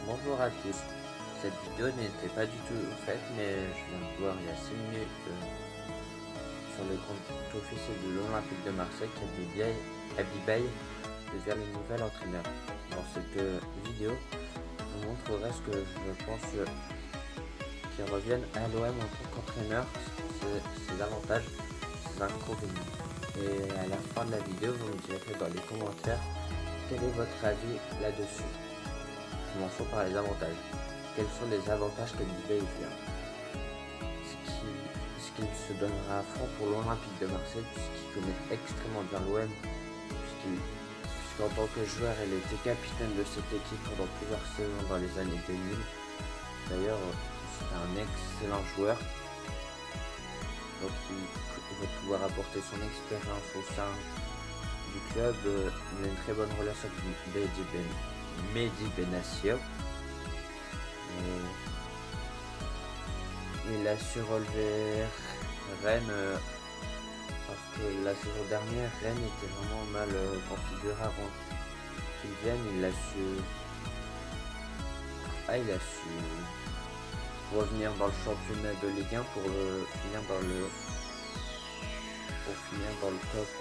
Bonjour à tous. Cette vidéo n'était pas du tout faite, mais je viens de voir il y a 6 minutes sur le compte officiel de l'Olympique de Marseille qu'Abibaï devient le nouvel entraîneur. Dans cette vidéo, je vous montrerai ce que je pense qu'il revienne à l'OM en tant qu'entraîneur, ses avantages, ses inconvénients. Et à la fin de la vidéo, vous me direz dans les commentaires quel est votre avis là-dessus. Commençons par les avantages. Quels sont les avantages qu'Abibaï vient? Ce qu'il se donnera à fond pour l'Olympique de Marseille, puisqu'il connaît extrêmement bien l'OM, puisqu'en tant que joueur, il était capitaine de cette équipe pendant plusieurs saisons dans les années 2000. D'ailleurs, c'est un excellent joueur, donc il va pouvoir apporter son expérience au sein du club. Il a une très bonne relation avec Mehdi Benatia. Il a su relever Rennes parce que la saison dernière, Rennes était vraiment mal configuré avant qu'il vienne. Il a su revenir dans le championnat de Ligue 1 pour finir dans le top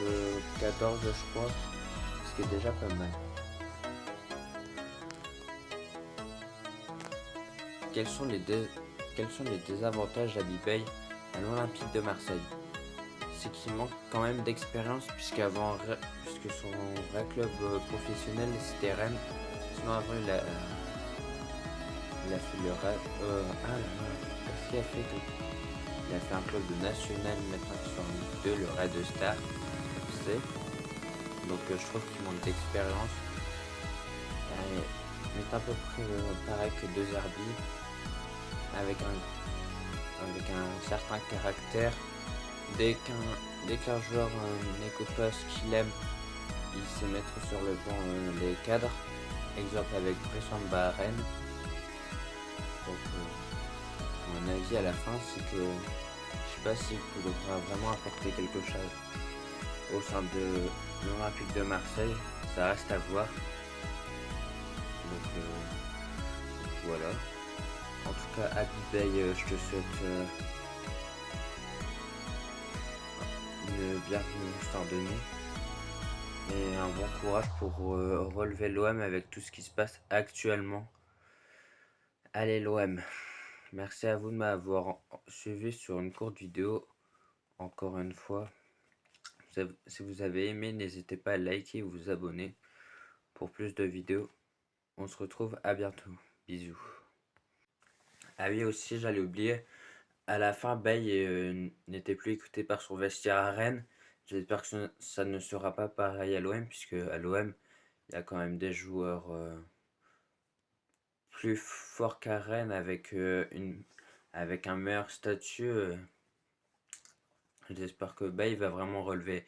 14, je crois, ce qui est déjà pas mal. Quels sont les désavantages d'Abibaï à l'Olympique de Marseille? C'est qu'il manque quand même d'expérience puisque son vrai club professionnel c'était Rennes. Sinon avant il a fait le qu'est-ce qu'il a fait tout? Il a fait un club de national maintenant qui sont en Ligue 2, le Red Star FC. Donc je trouve qu'il manque d'expérience. Il est à peu près pareil que De Zerbi, avec un certain caractère. Dès qu'un joueur n'écoute pas ce qu'il aime, il sait mettre sur le banc les cadres. Exemple avec Bressamba à Rennes. Donc mon avis à la fin c'est que je sais pas s'il pourra vraiment apporter quelque chose au sein de l'Olympique de Marseille. Ça reste à voir. Donc voilà. En tout cas, Abibaï, je te souhaite une bienvenue au sein de nous et un bon courage pour relever l'OM avec tout ce qui se passe actuellement. Allez l'OM! Merci à vous de m'avoir suivi sur une courte vidéo. Encore une fois, si vous avez aimé, n'hésitez pas à liker et vous abonner pour plus de vidéos. On se retrouve à bientôt. Bisous. Ah oui, aussi, j'allais oublier. À la fin, Baye n'était plus écouté par son vestiaire à Rennes. J'espère que ça ne sera pas pareil à l'OM, puisque à l'OM, il y a quand même des joueurs plus forts qu'à Rennes avec un meilleur statut. J'espère que Baye va vraiment relever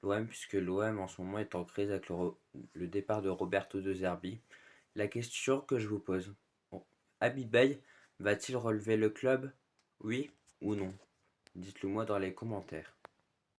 l'OM, puisque l'OM en ce moment est en crise avec le départ de Roberto De Zerbi. La question que je vous pose, Abibaï va-t-il relever le club? Oui ou non? Dites-le moi dans les commentaires.